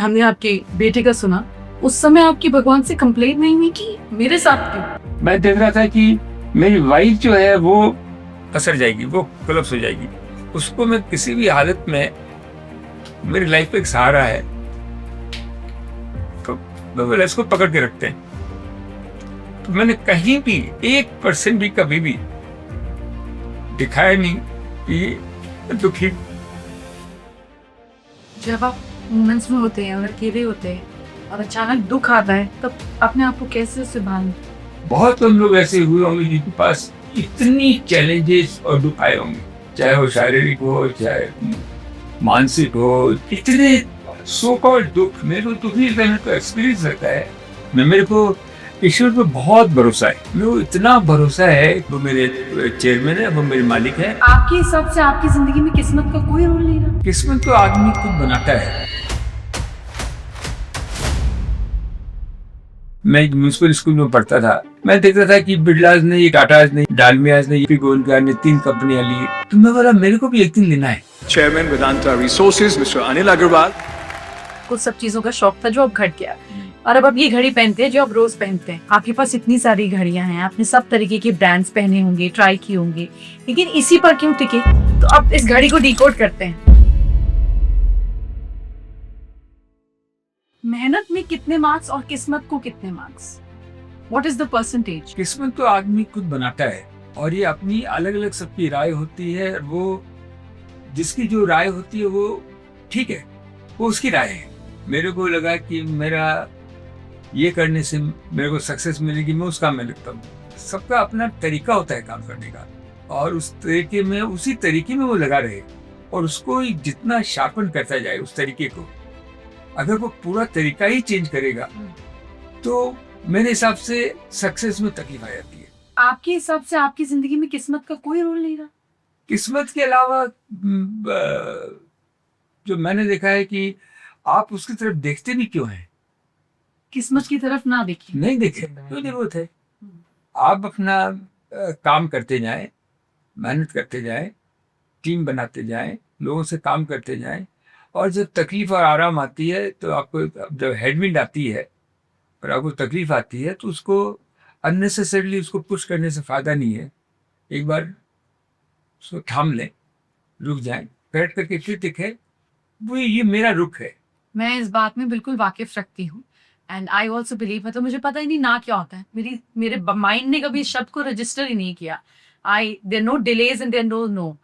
हमने आपके बेटे का सुना, उस समय आपकी भगवान से कंप्लेंट नहीं हुई कि मेरे साथ क्यों? मैं देख रहा था कि मेरी वाइफ जो है वो असर जाएगी, वो कोलैप्स हो जाएगी। उसको मैं किसी भी हालत में, मेरी लाइफ पे एक सहारा है, तो बोले इसको पकड़ के रखते हैं। तो मैंने कहीं भी 1% भी कभी भी दिखाया नहीं कि दुखी। जब आप मोमेंट्स में होते हैं और अकेले होते हैं और अचानक दुख आता है, तब अपने आप को कैसे संभालें? बहुत कम लोग ऐसे हुए होंगे जिनके पास इतनी चैलेंजेस और दुख आए होंगे, चाहे वो शारीरिक हो चाहे मानसिक हो। इतने सो कॉल्ड दुख मेरे को दुखी रहने का एक्सपीरियंस रहता है। मेरे को ईश्वर पे बहुत भरोसा है, मेरे को इतना भरोसा है। वो मेरे चेयरमैन है, वो मेरे मालिक है। आपके हिसाब से आपकी जिंदगी में किस्मत का कोई रोल नहीं रहा? किस्मत तो आदमी खुद बनाता है। मैं एक म्यूनिसिपल स्कूल में पढ़ता था, मैं देखता था कि बिरलाज ने, टाटाज ने, डालमियाज ने, यूपी गोलकार ने 3 कंपनियां ली। तो मैं बोला मेरे को भी एक दिन लेना है। Chairman Vedanta resources mister Anil Agarwal. कुछ सब चीजों का शौक था जो अब घट गया, और अब आप ये घड़ी पहनते हैं जो आप रोज पहनते हैं। आपके पास इतनी सारी घड़ियां हैं, आपने सब तरीके के ब्रांड्स पहने होंगे, ट्राई किए होंगे, लेकिन इसी पर क्यों टिके? तो अब इस घड़ी को डिकोड करते हैं। मेहनत में कितने मार्क्स और किस्मत को कितने marks? What is the percentage? किस्मत तो आदमी खुद बनाता है, और ये अपनी अलग अलग सबकी राय होती है। वो जिसकी जो राय होती है वो ठीक है, वो उसकी राय है। मेरे को लगा कि मेरा ये करने से मेरे को सक्सेस मिलेगी, मैं उस काम में लगता हूँ। सबका अपना तरीका होता है काम करने का, और उस तरीके में, उसी तरीके में वो लगा रहे, और उसको जितना शार्पन करता जाए उस तरीके को। अगर वो पूरा तरीका ही चेंज करेगा तो मेरे हिसाब से सक्सेस में तकलीफ आ जाती है। आपके हिसाब से आपकी जिंदगी में किस्मत का कोई रोल नहीं रहा? किस्मत के अलावा जो मैंने देखा है कि आप उसकी तरफ देखते भी क्यों हैं? किस्मत की तरफ ना देखिए। नहीं देखे, क्यों जरूरत है? आप अपना काम करते जाएं, मेहनत करते जाएं, टीम बनाते जाएं, लोगों से काम करते जाएं, और जब तकलीफ और आराम आती है तो आपको, जब हेडविंड आती है और आपको तकलीफ आती है, तो उसको अननेसेसरीली उसको पुश करने से फायदा नहीं है। एक बार उसको थाम लें, रुक जाएं, बैठ करके फिर दिखे वो ये मेरा रुख है। मैं इस बात में बिल्कुल वाकिफ रखती हूँ, एंड आई ऑल्सो बिलीव। मतलब मुझे पता ही नहीं ना क्या होता है, मेरे माइंड ने कभी इस शब्द को रजिस्टर ही नहीं किया। There no delays and there no.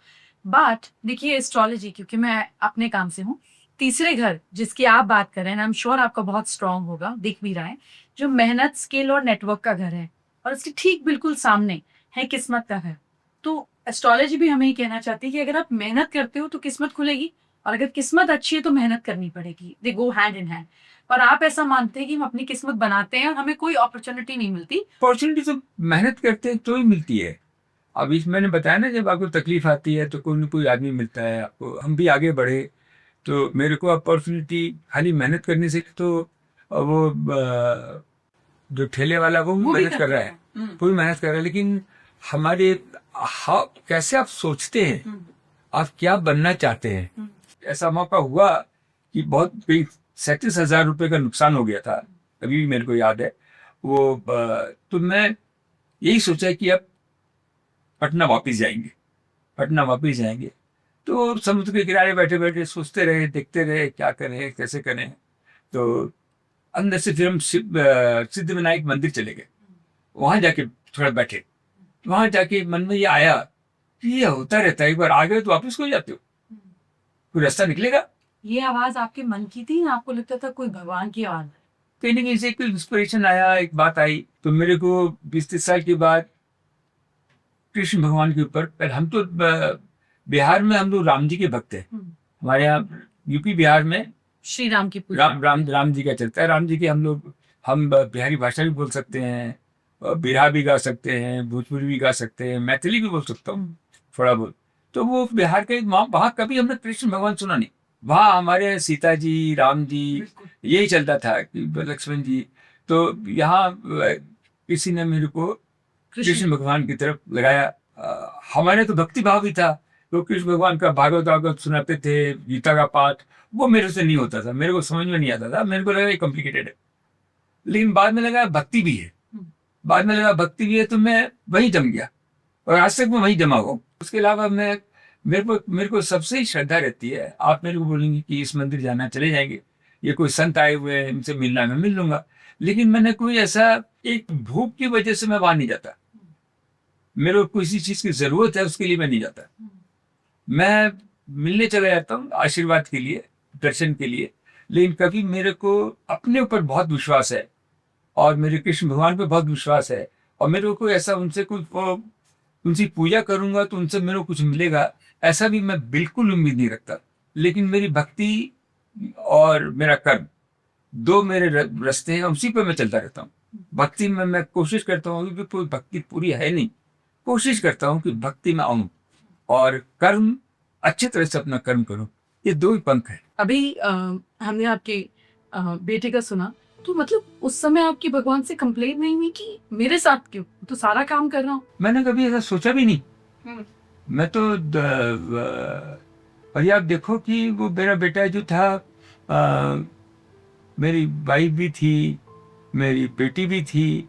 But देखिए, एस्ट्रोलॉजी, क्योंकि मैं अपने काम से हूँ, तीसरे घर जिसकी आप बात कर रहे हैं, आई एम श्योर आपका बहुत स्ट्रांग होगा, दिख भी रहा है, जो मेहनत, स्किल और नेटवर्क का घर है, और उसके ठीक बिल्कुल सामने है किस्मत का घर। तो एस्ट्रोलॉजी भी हमें ये कहना चाहती है कि अगर आप मेहनत करते हो तो किस्मत खुलेगी, और अगर किस्मत अच्छी है तो मेहनत करनी पड़ेगी। दे गो हैंड इन हैंड। पर आप ऐसा मानते हैं कि हम अपनी किस्मत बनाते हैं और हमें कोई अपॉर्चुनिटी नहीं मिलती? अपॉर्चुनिटी तो मेहनत करते हैं तो ही मिलती है। अब इस मैंने बताया ना, जब आपको तकलीफ आती है तो कोई न कोई आदमी मिलता है आपको। हम भी आगे बढ़े तो मेरे को अपॉर्चुनिटी खाली मेहनत करने से तो, वो जो ठेले वाला वो वो भी मेहनत कर रहा है, वो भी मेहनत कर रहा है, लेकिन हमारे कैसे आप सोचते हैं, आप क्या बनना चाहते हैं। ऐसा मौका हुआ कि बहुत 37,000 रुपये का नुकसान हो गया था, अभी भी मेरे को याद है वो। तो मैं यही सोचा कि अब पटना वापस जाएंगे। तो समुद्र के किनारे बैठे बैठे सोचते रहे, देखते रहे क्या करें, कैसे करें। तो अंदर से फिर हम सिद्ध विनायक मंदिर चले गए। वहां जाके थोड़ा बैठे, वहां जाके मन में ये आया कि ये होता रहता है, एक बार आ गए तो वापस हो जाते हो, कोई रास्ता निकलेगा। ये आवाज आपके मन की थी, आपको लगता था कोई भगवान की आवाज है? कहीं ना कहीं से कोई इंस्पिरेशन आया, एक बात आई। तो मेरे को 20-30 साल के बाद कृष्ण भगवान के ऊपर, पहले हम तो बिहार में हम लोग राम जी के भक्त हैं। हमारे यहाँ यूपी बिहार में श्री राम की पूजा, राम जी का चलता है। राम जी के हम बिहारी भाषा भी बोल सकते हैं, बिरहा भी गा सकते हैं, भोजपुरी भी गा सकते हैं, मैथिली भी बोल सकता हूँ थोड़ा बहुत। तो वो बिहार के वहाँ कभी हमने कृष्ण भगवान सुना नहीं। वहाँ हमारे सीता जी, राम जी, यही चलता था कि लक्ष्मण जी। तो यहाँ किसी ने मेरे को कृष्ण भगवान की तरफ लगाया। हमारे तो भक्ति भाव भी था तो कृष्ण भगवान का भागवत वागवत सुनाते थे, गीता का पाठ, वो मेरे से नहीं होता था, मेरे को समझ में नहीं आता था, मेरे को लगा ये कॉम्प्लिकेटेड है। लेकिन बाद में लगा भक्ति भी है, बाद में लगा भक्ति भी है, तो मैं वहीं जम गया और आज तक मैं वहीं जमा हुआ हूँ। उसके अलावा मेरे को सबसे ही श्रद्धा रहती है। आप मेरे को बोलेंगे कि इस मंदिर जाना, चले जाएंगे, ये कोई संत आए हुए हैं, इनसे मिलना, मैं मिल लूंगा, लेकिन मैंने कोई ऐसा एक भूख की वजह से मैं वहां नहीं जाता। मेरे को किसी चीज की जरूरत है, उसके लिए मैं नहीं जाता। मैं मिलने चला जाता हूँ आशीर्वाद के लिए, दर्शन के लिए, लेकिन कभी मेरे को अपने ऊपर बहुत विश्वास है और मेरे कृष्ण भगवान पे बहुत विश्वास है, और मेरे को ऐसा उनसे कुछ उनकी पूजा करूंगा तो उनसे मेरे को कुछ मिलेगा, ऐसा भी मैं बिल्कुल उम्मीद नहीं रखता। लेकिन मेरी भक्ति और मेरा कर्म, दो मेरे रास्ते हैं, उसी पर मैं चलता रहता हूँ। भक्ति में मैं कोशिश करता हूँ, क्योंकि कोई भक्ति पूरी है नहीं, कोशिश करता हूँ कि भक्ति में आऊं, और कर्म अच्छी तरह से अपना कर्म करूं। ये दो ही पंख है। अभी हमने आपके बेटे का सुना, तो मतलब उस समय आपकी भगवान से कंप्लेंट नहीं हुई कि मेरे साथ क्यों, तो सारा काम कर रहा हूँ? मैंने कभी ऐसा सोचा भी नहीं। मैं तो और ये आप देखो कि वो मेरा बेटा जो था, मेरी वाइफ भी थी, मेरी बेटी भी थी,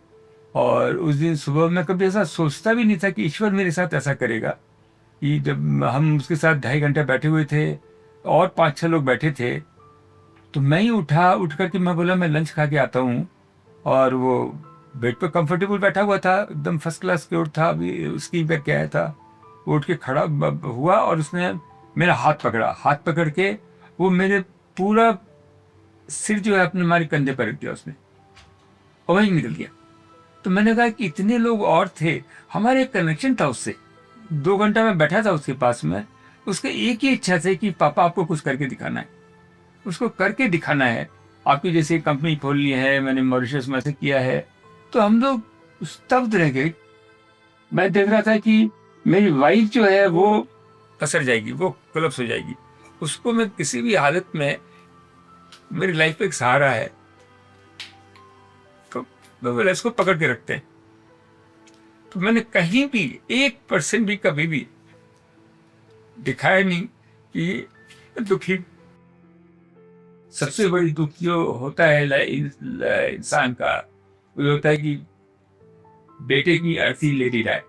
और उस दिन सुबह मैं कभी ऐसा सोचता भी नहीं था कि ईश्वर मेरे साथ ऐसा करेगा। कि जब हम उसके साथ 2.5 घंटे बैठे हुए थे और 5-6 लोग बैठे थे, तो मैं ही उठ करके मैं बोला मैं लंच खा के आता हूँ, और वो बेड पे कंफर्टेबल बैठा हुआ था, एकदम फर्स्ट क्लास क्योर था, अभी उसकी बैग क्या था, वो उठ के खड़ा हुआ और उसने मेरा हाथ पकड़ा, हाथ पकड़ के वो मेरे पूरा सिर जो है अपने हमारे कंधे पर रख दिया उसने, और वहीं निकल गया। तो मैंने कहा कि इतने लोग और थे, हमारे एक कनेक्शन था उससे। 2 घंटा मैं बैठा था उसके पास में, उसके एक ही इच्छा थी कि पापा आपको कुछ करके दिखाना है, उसको करके दिखाना है। आपकी जैसे कंपनी खोलनी है, मैंने मॉरिशस में से किया है। तो हम लोग स्तब्ध रह गए। मैं देख रहा था कि मेरी वाइफ जो है वो कसर जाएगी, वो कोलैप्स हो जाएगी, उसको मैं किसी भी हालत में, मेरी लाइफ पे एक सहारा है, तो मैं इसको पकड़ के रखते हैं। तो मैंने कहीं भी 1% भी कभी भी दिखाया नहीं कि दुखी। सबसे बड़ी दुख जो होता है इंसान का, वो होता है कि बेटे की अर्थी ले ली जाए।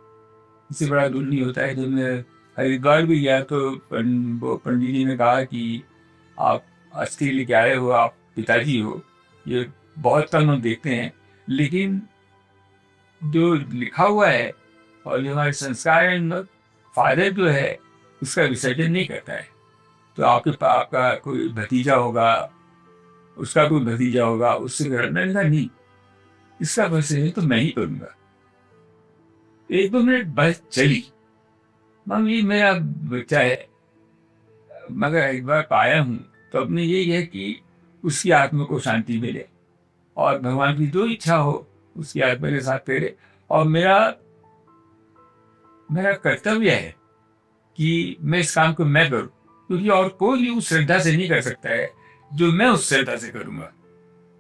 इससे बड़ा दुख नहीं होता है। जब मैं हरिद्वार भी गया तो वो पंडित जी ने कहा कि आप अस्थि लेके आए हो, आप पिताजी हो, ये बहुत कम हम देखते हैं, लेकिन जो लिखा हुआ है और जो हमारे संस्कार है, फादर जो है उसका विसर्जन नहीं करता है। तो आपका कोई भतीजा होगा, उसका कोई भतीजा होगा, उससे करना नहीं, इसका विसर्जन तो मैं ही करूंगा। 1-2 मिनट बस चली, मम्मी मेरा बच्चा है, मगर एक बार पाया हूँ तो अपने यही है कि उसकी आत्मा को शांति मिले, और भगवान की जो इच्छा हो उसकी आत्मा के साथ करे। और मेरा कर्तव्य है कि मैं इस काम को मैं करूं, क्योंकि और कोई उस श्रद्धा से नहीं कर सकता है जो मैं उस श्रद्धा से करूंगा।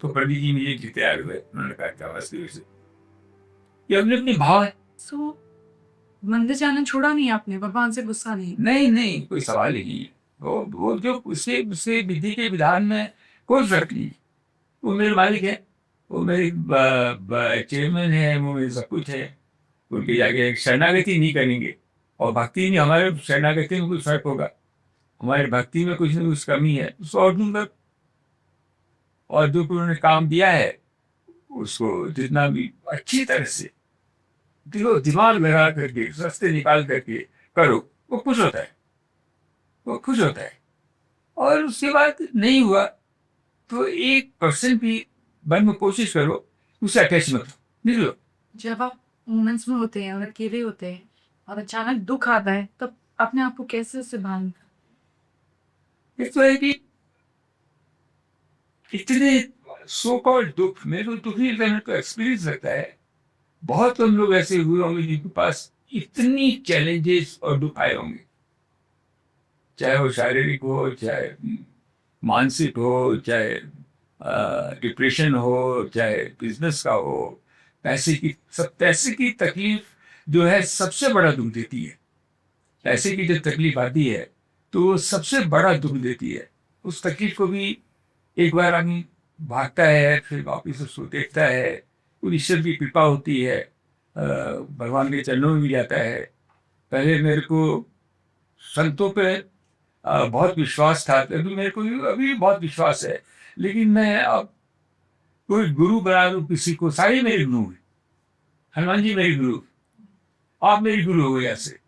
तो पंडित जी मुझे जी तैयार हुए, उन्होंने कहा बस ये अपने अपने भाव है। सो मंदिर जाना छोड़ा नहीं आपने? भगवान से गुस्सा नहीं? नहीं, कोई सवाल ही नहीं। वो जो उससे विधि के विधान में कोई फर्क नहीं। वो मेरे मालिक है, वो मेरी चेयरमैन है, वो मेरे सब कुछ है। उनके आगे शरणागति नहीं करेंगे, और भक्ति नहीं, हमारे शरणागति में कुछ फर्क होगा, हमारी भक्ति में कुछ न कुछ कमी है, उसको और दूंगा। और जो उन्होंने काम दिया है उसको जितना भी अच्छी तरह से दिमाग लगा करके, रास्ते निकाल करके करो, वो खुश होता है, वो खुश होता है। और उसके बाद नहीं हुआ तो 1% भी मन में कोशिश करो, उससे अटैच मत निकलो। जब आप मोमेंट्स में होते हैं और अकेले होते हैं और अचानक दुख आता है, तब अपने आप को कैसे संभालना? एक तो है कि इतने सो कॉल्ड दुख, मेरे को दुखी रहने का एक्सपीरियंस रहता है। बहुत कम लोग ऐसे हुए होंगे जिनके पास इतनी चैलेंजेस और दुख आए होंगे, चाहे वो शारीरिक हो, चाहे मानसिक हो, चाहे डिप्रेशन हो, चाहे बिजनेस का हो, पैसे की तकलीफ जो है सबसे बड़ा दुख देती है। पैसे की जब तकलीफ आती है तो वो सबसे बड़ा दुख देती है। उस तकलीफ को भी एक बार आदमी भागता है, फिर वापिस उसको देखता है, और ईश्वर की कृपा होती है, भगवान के चरणों में भी जाता है। पहले मेरे को संतों पे बहुत विश्वास था, अभी मेरे को अभी भी बहुत विश्वास है, लेकिन मैं अब कोई गुरु बना लूं किसी को, सारे मेरे गुरु हैं। हनुमान जी मेरे गुरु, आप मेरी गुरु हो गए ऐसे,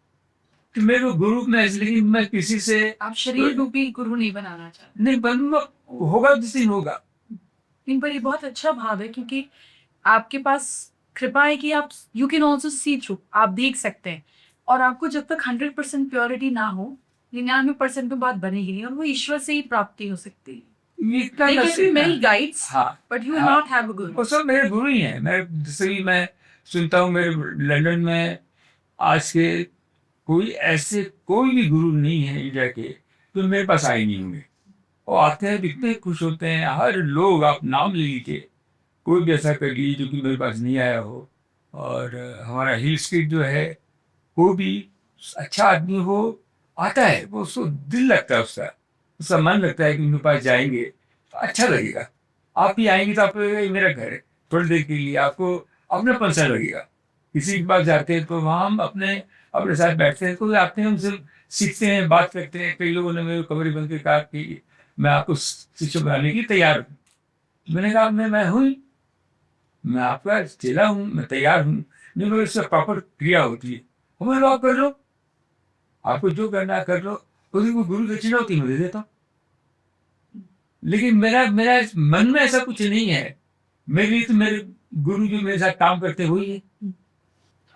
तो मेरे को गुरु में, लेकिन मैं किसी से आप शरीर रूपी गुरु नहीं बनाना चाहते। नहीं बनूंगा, होगा जिस दिन होगा। नहीं, पर ये बहुत अच्छा भाव है, क्योंकि आपके पास कृपा है कि आप you can also see through, आप देख सकते हैं। और आपको जब तक 100% प्योरिटी ना हो, 99% में बात बनेगी नहीं, और वो ईश्वर से ही प्राप्ति हो सकती है। ये इतना There can be नसीब many है। guides, हाँ, but you will हाँ। not have a guru. वो सब मेरे गुरु ही हैं। मैं जैसे भी मैं सुनता हूँ, मेरे लंदन में आज के कोई भी गुरु नहीं है इंडिया के जो मेरे पास आए नहीं होंगे। वो आते हैं, इतने खुश होते हैं, हर लोग, आप नाम ले लीजिए, कोई भी ऐसा कर लीजिए जो कि मेरे पास नहीं आया हो। और हमारा हिल स्ट्रीट जो है, वो भी अच्छा आदमी हो, आता है, वो उसको दिल लगता है, उसका मन लगता है कि उनके पास जाएंगे तो अच्छा लगेगा। आप भी आएंगे तो आपको लगेगा ये मेरा घर है, थोड़ी देर के लिए आपको अपनापन सा लगेगा। किसी के पास जाते हैं तो वहाँ हम अपने साथ बैठते हैं, तो आते हैं, उनसे सीखते हैं, बात करते हैं। कई लोगों ने मेरे कमरे बन के कहा कि मैं आपको शिष्य बनाने के लिए तैयार हूँ। मैंने कहा मैं हूँ, मैं आपका चेला हूँ, मैं तैयार हूँ, नहीं मगर इससे प्रॉपर क्रिया होती है। हमें लो, आप कर लो, आपको जो करना है कर लो, उसकी कोई गुरु दक्षिणा होती मैं दे देता हूँ। लेकिन मेरा मेरा मन में ऐसा कुछ नहीं है। मेरे लिए तो मेरे गुरु जो मेरे साथ काम करते हैं वही है।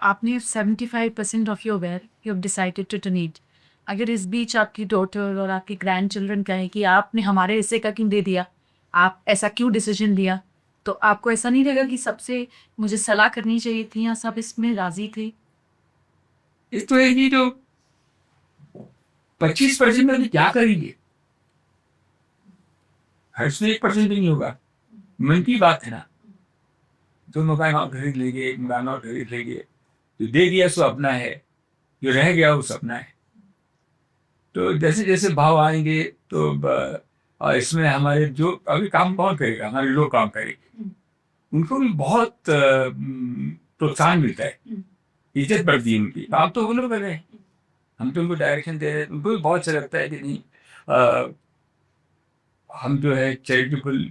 आपने 75% of your wealth you have decided to donate. अगर इस बीच आपकी डॉटर और आपके ग्रैंड चिल्ड्रन कहें कि आपने हमारे हिस्से का क्यों दे दिया, आप ऐसा क्यों डिसीजन लिया, तो आपको ऐसा नहीं लगा कि सबसे मुझे सलाह करनी चाहिए थी, या सब इसमें राजी थे? एक तो है कि जो 25% में भी क्या करेंगे, हर से 1% भी नहीं होगा। मन की बात है ना, तो मकान और खरीद लेंगे, एक मकान और खरीद लेंगे। जो दे दिया सो अपना है, जो रह गया वो सपना है। तो जैसे जैसे भाव आएंगे तो इसमें हमारे जो अभी काम कौन करेगा, हमारे लोग काम करेंगे, उनको भी बहुत प्रोत्साहन मिलता है, इज्जत बढ़ती है उनकी। काम तो वो लोग कर रहे हैं, हम तो उनको डायरेक्शन दे रहे हैं। उनको भी बहुत अच्छा लगता है कि नहीं, हम जो है चैरिटेबल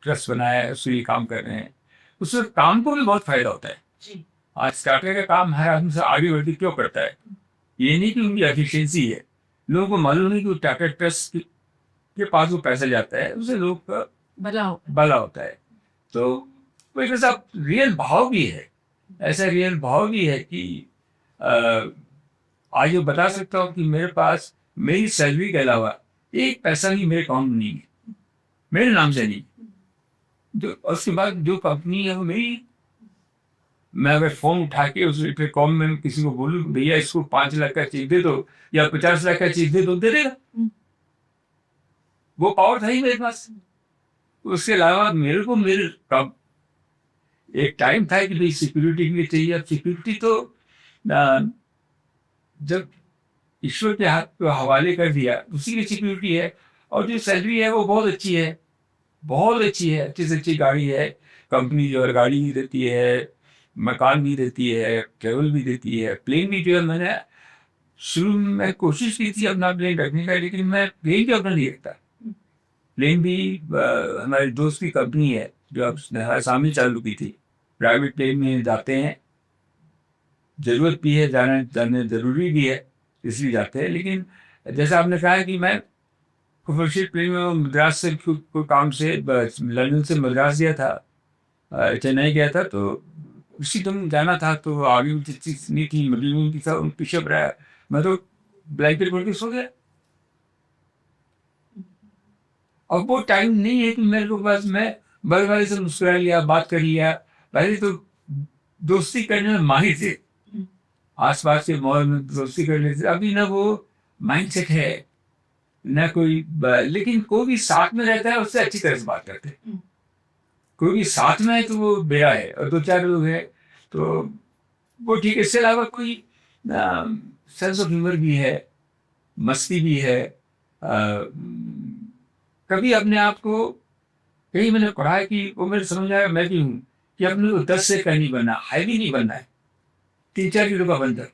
ट्रस्ट बनाया है, उससे ये काम कर रहे हैं। उससे काम को भी बहुत फायदा होता है। आज स्टार्टअप का काम हर आदमी से आगे बढ़ के क्यों करता है, ये नहीं कि उनकी एफिशिएंसी है। लोगों को मालूम नहीं कि टाटा ट्रस्ट के पास वो पैसा जाता है, उससे लोग का भला होता है। तो वो एक ऐसा रियल भाव भी है, ऐसा रियल भाव भी है कि आज ये बता सकता हूँ कि मेरे पास मेरी सैलरी के अलावा एक पैसा भी मेरे अकाउंट में नहीं है, मेरे नाम से नहीं। जो उसके बाद जो कंपनी है वो मेरी। मैं अगर फोन उठा के उस कॉम में किसी को बोलूँ भैया इसको 5 लाख का चेक दे दो या 50 लाख का चेक दे दो, दे देगा। वो पावर था ही मेरे पास। उसके अलावा मेरे को कब एक टाइम था कि भाई सिक्योरिटी भी चाहिए। अब सिक्योरिटी तो जब ईश्वर के हाथ को हवाले कर दिया, उसी की सिक्योरिटी है। और जो सैलरी है वो बहुत अच्छी है, बहुत अच्छी है, अच्छी से अच्छी गाड़ी है, कंपनी जो है गाड़ी भी देती है, मकान भी देती है, ट्रेवल भी देती है, प्लेन भी। जो है मैंने शुरू में कोशिश की थी अपना प्लेन रखने का, लेकिन मैं प्लेन भी अपना नहीं रखता। प्लेन भी हमारे दोस्त की कंपनी है जो अब आसामी चालू की थी, प्राइवेट प्लेन में जाते हैं, जरूरत भी है, जाने जरूरी भी है, इसलिए जाते हैं। लेकिन जैसे आपने कहा कि मैं कमर्शियल प्लेन में मद्रास से कोई काम से लंदन से मद्रास गया था, चेन्नई गया था, तो उसी दिन जाना था। तो आगे नहीं थी, मिडिल में भी था, पीछे रहा, मैं तो ब्लैंकेट बोल के सो गया। अब वो टाइम नहीं है कि मेरे को बस मैं बड़े वाले से मुस्कुरा लिया, बात कर लिया। पहले तो दोस्ती करने में माहिर थे, आसपास के मॉल में दोस्ती करने से। अभी ना वो माइंडसेट है ना कोई, लेकिन कोई भी साथ में रहता है उससे अच्छी तरह से बात करते हैं। कोई भी साथ में है तो वो बेड़ा है, और 2-4 लोग हैं तो वो ठीक है। इसके अलावा कोई सेंस ऑफ ह्यूमर भी है, मस्ती भी है। कभी अपने आप को, कहीं मैंने पढ़ा है कि वो मेरे समझ आया, मैं भी हूँ, कि अपने को 10 से कहीं नहीं बनना, हैवी नहीं बनना है। 3-4 किलो का बंदर,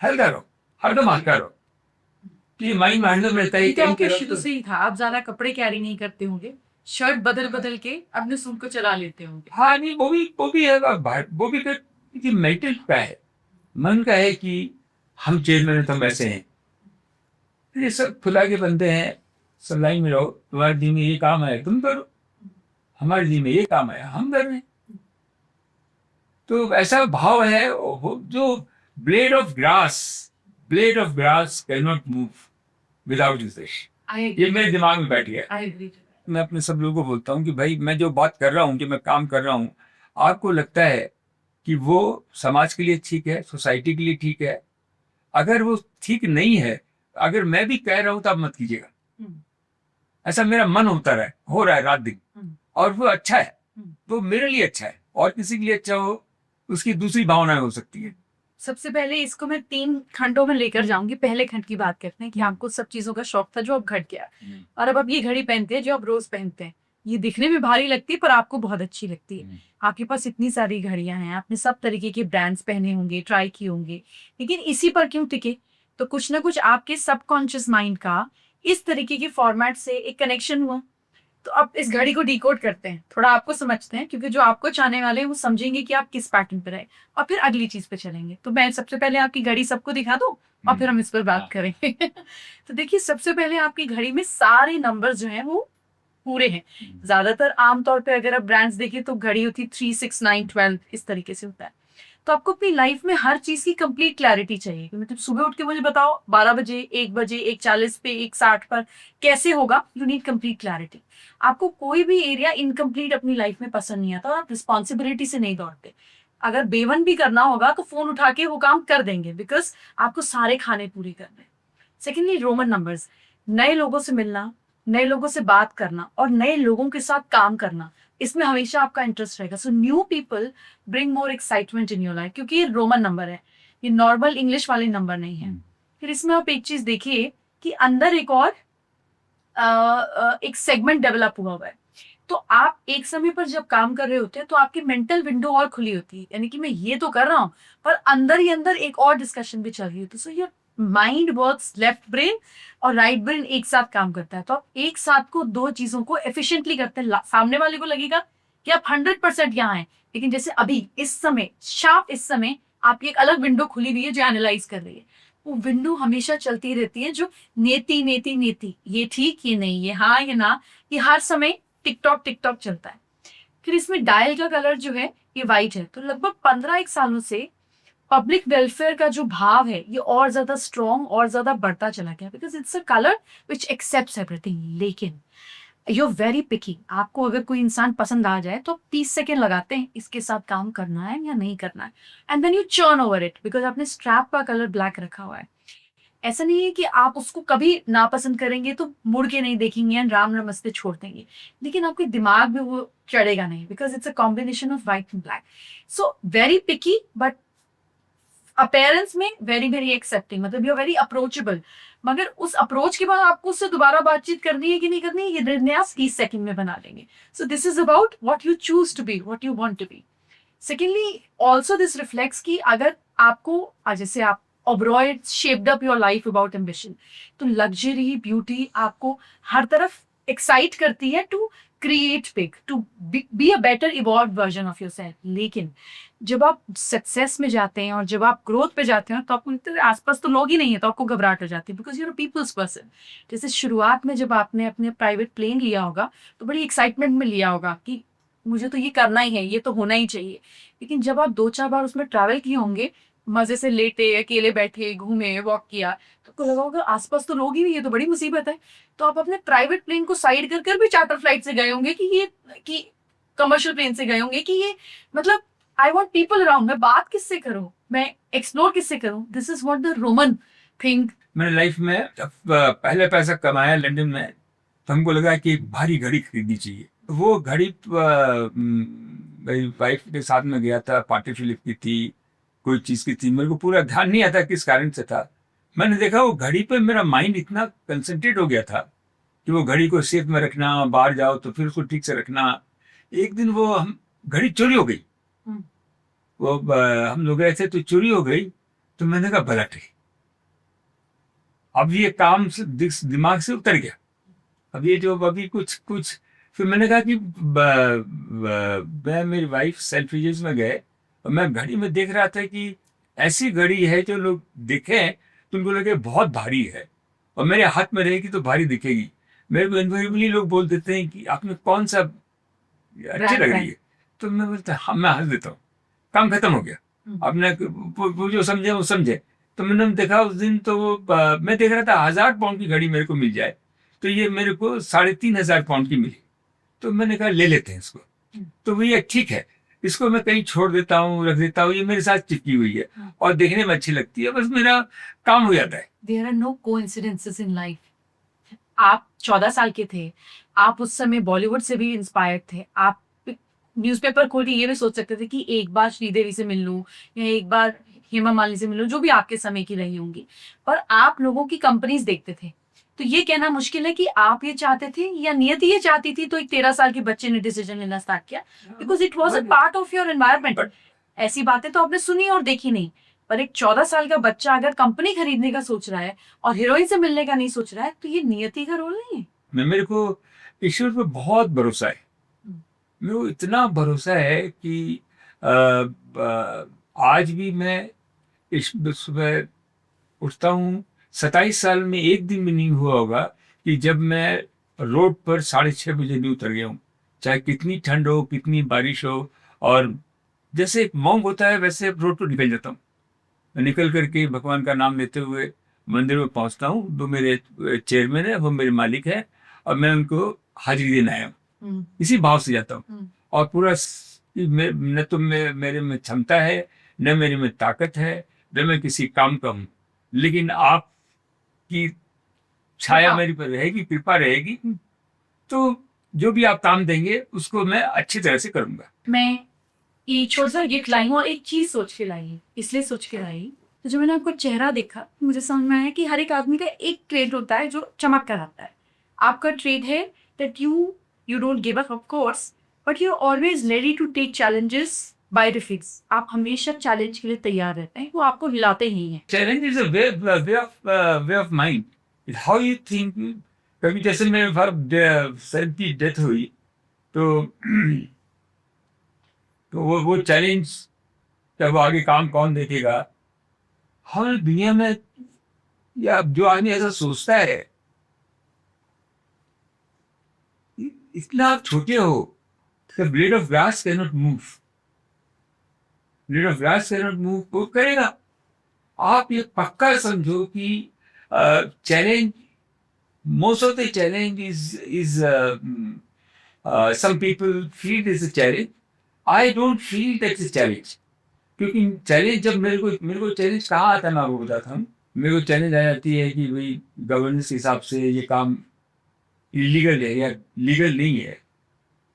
हल्का रहो, हरदम हल्का रहो, कि ये माइंड में हैंडल रहता है। ये तो कहीं आपके तरफ शुरू से ही था, आप ज्यादा कपड़े कैरी नहीं करते होंगे, शर्ट बदल बदल के अपने सूट को चला लेते होंगे। हाँ नहीं, वो भी है, वो भी कि मेंटल का है, मन का है कि हम चेयरमैन हैं तो हम वैसे हैं। ये सब खुला के बनते हैं, सब लाइन में रहो, तुम्हारे दिन में ये काम है तुम करो, हमारे दिन में ये काम है हम कर रहे हैं। तो ऐसा भाव है जो blade of grass can not move without this. ये मेरे दिमाग में बैठ गया। I agree. मैं अपने सब लोगों को बोलता हूँ कि भाई मैं जो बात कर रहा हूँ, जो मैं काम कर रहा हूँ, आपको लगता है कि वो समाज के लिए ठीक है, सोसाइटी के लिए ठीक है, अगर वो ठीक नहीं है, अगर मैं भी कह रहा हूँ तो आप मत कीजिएगा। ऐसा मेरा मन होता रहा है, हो रहा है रात दिन, और वो अच्छा है, वो मेरे लिए अच्छा है, और किसी के लिए अच्छा हो उसकी दूसरी भावनाएं हो सकती है। सबसे पहले इसको मैं 3 खंडों में लेकर जाऊंगी। पहले खंड की बात करते हैं कि आपको सब चीजों का शौक था जो अब घट गया, और अब आप ये घड़ी पहनते हैं जो आप रोज पहनते हैं। ये दिखने में भारी लगती है पर आपको बहुत अच्छी लगती है। आपके पास इतनी सारी घड़ियां हैं, आपने सब तरीके के ब्रांड्स पहने होंगे, ट्राई किए होंगे, लेकिन इसी पर क्यों टिके? तो कुछ ना कुछ आपके सबकॉन्शियस माइंड का इस तरीके के फॉर्मेट से एक कनेक्शन हुआ। तो अब इस घड़ी को डिकोड करते हैं, थोड़ा आपको समझते हैं, क्योंकि जो आपको चाहने वाले हैं वो समझेंगे कि आप किस पैटर्न पर आए, और फिर अगली चीज पे चलेंगे। तो मैं सबसे पहले आपकी घड़ी सबको दिखा दूं और फिर हम इस पर बात करेंगे। तो देखिए, सबसे पहले आपकी घड़ी में सारे नंबर जो हैं वो पूरे हैं। ज्यादातर आमतौर पे अगर आप ब्रांड्स देखिए तो घड़ी होती 3, 6, 9, 12 इस तरीके से होता है। तो आपको अपनी लाइफ में हर चीज की कंप्लीट क्लैरिटी चाहिए। मतलब सुबह उठ के मुझे बताओ 12 बजे, 1 बजे, 1:40 पे, 1:60 पर कैसे होगा? You need complete clarity. आपको कोई भी एरिया इनकम्प्लीट अपनी लाइफ में पसंद नहीं आता, और आप रिस्पॉन्सिबिलिटी से नहीं दौड़ते। अगर बेवन भी करना होगा तो फोन उठा के वो काम कर देंगे, बिकॉज आपको सारे खाने पूरे करने। सेकेंडली, रोमन नंबर्स, नए लोगों से मिलना, नए लोगों से बात करना और नए लोगों के साथ काम करना, इसमें हमेशा आपका इंटरेस्ट रहेगा। So new people bring more excitement in your life, क्योंकि ये रोमन नंबर है, ये नॉर्मल इंग्लिश वाले नंबर नहीं है। फिर इसमें आप एक चीज देखिए कि अंदर एक और एक सेगमेंट डेवलप हुआ है। तो आप एक समय पर जब काम कर रहे होते हैं तो आपकी मेंटल विंडो और खुली होती है, यानी कि मैं ये तो कर रहा हूँ पर अंदर ही अंदर एक और डिस्कशन भी चल रही होती है। So your mind works, left brain और राइट ब्रेन एक साथ काम करता है। तो आप एक साथ को दो चीजों को एफिशिएंटली करते हैं। सामने वाले को लगेगा कि आप 100% यहाँ हैं, लेकिन जैसे अभी इस समय, शार्प इस समय आपकी एक अलग विंडो खुली हुई है जो एनालाइज कर रही है। वो विंडो हमेशा चलती रहती है, जो नेति नेति नेति, ये ठीक, ये नहीं, ये हाँ, ये ना, ये हर समय टिकटॉक टिकटॉक चलता है। फिर इसमें डायल का कलर जो है ये व्हाइट है। तो लगभग 15 सालों से पब्लिक वेलफेयर का जो भाव है ये और ज्यादा स्ट्रॉन्ग और ज्यादा बढ़ता चला गया, because it's a colour which accepts everything. लेकिन यू आर वेरी पिकी। आपको अगर कोई इंसान पसंद आ जाए तो 30 सेकेंड लगाते हैं इसके साथ काम करना है या नहीं करना है, and then you churn over it, because आपने स्ट्रैप का कलर ब्लैक रखा हुआ है। ऐसा नहीं है कि आप उसको कभी नापसंद करेंगे तो मुड़ के नहीं देखेंगे एंड राम नमस्ते छोड़ देंगे, लेकिन आपके दिमाग में वो चढ़ेगा नहीं, because it's a combination of white and black. So very picky, but appearance में वेरी वेरी एक्सेप्टिंग, मतलब यू आर वेरी अप्रोचेबल। मगर उस अप्रोच के बाद आपको उससे दोबारा बातचीत करनी है कि नहीं करनी है, ये निर्णय आप 30 सेकंड में बना लेंगे। So this is about what you choose to be, what you want to be. Secondly, also this reflects कि अगर आपको, जैसे आप Oberoi shaped up your life about ambition, तो लग्जरी, ब्यूटी आपको हर तरफ एक्साइट करती है to create big, to be a better evolve version of yourself. लेकिन जब आप सक्सेस में जाते हैं और जब आप ग्रोथ पे जाते हैं तो आपको आसपास तो लोग ही नहीं है, तो आपको घबराहट हो जाती है, because you're a people's person. जैसे शुरुआत में जब आपने अपने प्राइवेट प्लेन लिया होगा तो बड़ी एक्साइटमेंट में लिया होगा कि मुझे तो ये करना ही है, ये तो होना ही चाहिए। लेकिन जब आप 2-4 बार उसमें ट्रैवल किए होंगे, मजे से लेटे, अकेले बैठे, घूमे, वॉक किया, तो आपको लगा होगा आसपास तो लोग ही नहीं है, तो बड़ी मुसीबत है। तो आप अपने प्राइवेट प्लेन को साइड कर कर भी चार्टर फ्लाइट से गए होंगे कि कमर्शियल प्लेन से गए होंगे कि ये, मतलब आई वॉन्ट पीपल अराउंड, मैं बात किससे करूं, मैं एक्सप्लोर किससे करूं। This is what the Roman thing. मैंने लाइफ में जब पहले पैसा कमाया लंदन में, तो हमको लगा कि एक भारी घड़ी खरीदनी चाहिए। वो घड़ी मेरी वाइफ के साथ में गया था, पार्टी फिलिप की थी, कोई चीज़ की थी, मेरे को पूरा ध्यान नहीं आता किस कारण से था। मैंने देखा वो घड़ी पे मेरा माइंड इतना कंसंट्रेट हो गया था कि वो घड़ी को सेफ में रखना, बाहर जाओ तो फिर उसको ठीक से रखना। एक दिन वो हम घड़ी चोरी हो गई। हम्म। वो हम लोग गए थे तो चोरी हो गई। तो मैंने कहा पलट गई, अब ये काम से दिमाग से उतर गया। अब ये जो अभी कुछ कुछ फिर मैंने कहा कि मैं मेरी वाइफ सेल्फ्रिजेस में गए और मैं घड़ी में देख रहा था कि ऐसी घड़ी है जो लोग देखें तो उनको लगे बहुत भारी है, और मेरे हाथ में रहेगी तो भारी दिखेगी। मेरे को इन्वेरिएबली लोग बोल देते हैं कि आपने कौन सा अच्छी लग रही है, तो मैं बोलता हाँ, मैं हंस देता हूँ, काम खत्म हो गया। आपने वो जो समझे वो समझे। तो मैंने देखा उस दिन तो मैं देख रहा था 1000 पाउंड की घड़ी मेरे को मिल जाए, तो ये मेरे को 3500 पाउंड की मिली। तो मैंने कहा ले लेते हैं इसको। तो भैया ठीक है, इसको मैं कहीं छोड़ देता हूँ, रख देता हूँ, ये मेरे साथ चिपकी हुई है और देखने में अच्छी लगती है, बस मेरा काम हो जाता है। There are no coincidences in life. आप 14 साल के थे, आप उस समय बॉलीवुड से भी इंस्पायर्ड थे। आप न्यूज़पेपर खोल के ये भी सोच सकते थे कि एक बार श्रीदेवी से मिल लूं या एक बार हेमा मालिनी से मिल लूं, जो भी आपके समय की रही होंगी। पर आप लोगों की कंपनीज देखते थे। तो ये कहना मुश्किल है कि आप ये चाहते थे या नियति ये चाहती थी, तो एक 13 साल के बच्चे ने डिसीजन लेना स्टार्ट किया because it was a part of your environment. ऐसी बातें तो आपने सुनी और देखी नहीं, पर एक 14 साल का बच्चा अगर कंपनी खरीदने का सोच रहा है और हीरोइन से मिलने का नहीं सोच रहा है, तो ये नियति का रोल नहीं है। मेरे को ईश्वर पे बहुत भरोसा है। मेरे को इतना भरोसा है कि आज भी मैं इस सुबह उठता हूँ, 27 साल में एक दिन भी नहीं हुआ होगा कि जब मैं रोड पर 6:30 बजे नहीं उतर गया हूँ, चाहे कितनी ठंड हो, कितनी बारिश हो। और जैसे एक मॉन्क होता है वैसे रोड पर निकल जाता हूँ। मैं निकल करके भगवान का नाम लेते हुए मंदिर में पहुँचता हूँ। दो मेरे चेयरमैन है, वो मेरे मालिक है, और मैं उनको हाजिरी देने आया हूँ, इसी भाव से जाता हूँ। और पूरा न तो मेरे में क्षमता है, न मेरे में ताकत है, न मैं किसी काम का हूँ, लेकिन आपकी छाया मेरे पर रहेगी, कृपा रहेगी, तो जो भी आप काम देंगे उसको मैं अच्छी तरह से करूंगा। मैं ये छोटा सा गिफ्ट लाई हूँ और एक चीज सोच के लाई हूँ, इसलिए सोच के लाई। तो जब मैंने आपको चेहरा देखा, मुझे समझ में आया कि हर एक आदमी का एक ट्रेड होता है जो चमक कर आता है। आपका ट्रेड है that you don't give up of course, but you are always ready to take challenges by reflex. आप हमेशा चैलेंज के लिए तैयार रहते हैं, वो आपको हिलाते ही हैं। Challenge is way of mind, how you think. कभी जैसे मेरे फादर सर की डेथ हुई, तो वो चैलेंज, जब आगे काम कौन देखेगा। हर दुनिया में या जो आदमी ऐसा सोचता है, इतना आप छोटे हो, the blade of grass can not move, blade of grass can not move, वो करेगा। आप ये पक्का समझो कि challenge, most of the challenge is some people feel it is a challenge. I don't feel that it's a challenge. क्योंकि challenge जब मेरे को चैलेंज कहाँ आता है, मैं आपको बताता हूँ। मेरे को चैलेंज आ जाती है कि भाई गवर्नेंस के हिसाब से ये काम इलीगल है या लीगल नहीं है,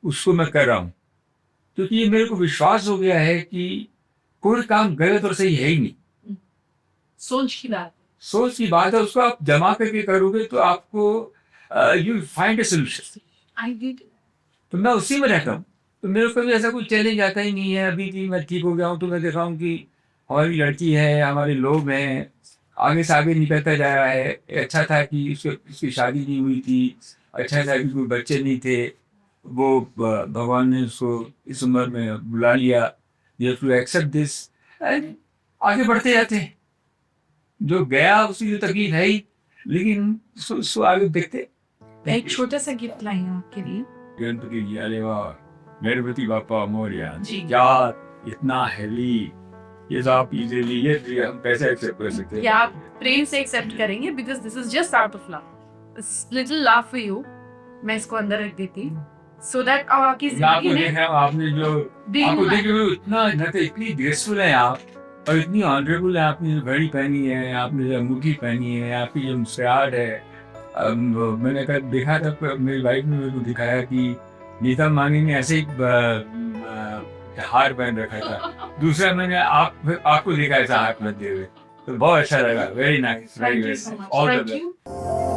उसको मैं कर रहा हूँ, क्योंकि ये मेरे को विश्वास हो गया है कि कोई काम गलत और सही है ही नहीं। सोच की बात है, उसको आप जमा करके करोगे तो आपको you find a solution. I did. तो मैं उसी में रहता हूँ, तो मेरे को भी ऐसा कोई चैलेंज आता ही नहीं है। अभी कि मैं ठीक हो गया हूँ तो मैं देख रहा हूँ कि हमारी लड़की है, हमारे लोग हैं, आगे से आगे निकलता जा रहा है। अच्छा था कि उसकी शादी नहीं हुई थी, अच्छा था कि कोई बच्चे नहीं थे, वो भगवान ने उसको इस उम्र में बुला लिया। You have to accept this and आगे बढ़ते जाते हैं। जो गया उसकी जो तकलीफ है ही, लेकिन सो आगे देखते। एक छोटा सा गिफ्ट लाई हूँ आपके लिए। गणपति जी, अरे वाह, गणपति बापा मोरया जी। क्या इतना हैवी, ये तो आप इजीली ये हम कैसे एक्सेप्ट कर सकते हैं? या आप प्रेम से एक्सेप्ट करेंगे because this is just out of love, little love for you. मैं इसको अंदर रख देती सो दैट आपकी मैं आपको जिंदगी देख में रहा हूँ, आपने जो आपको देख रहे हो इतना इतनी ग्रेसफुल है आप, और इतनी ऑनरेबल है। आपने जो घड़ी पहनी है, आपने जो अंगूठी पहनी है, आपकी जो मुस्कुराहट है। मैंने कल देखा था, मेरी वाइफ ने मेरे को दिखाया कि नीता मानी ने ऐसे एक हार पहन रखा था। दूसरा मैंने आपको देखा ऐसा हार पहनते हुए। तो बहुत अच्छा लगा, very nice, very Thank you very so much. All the Thank best. you.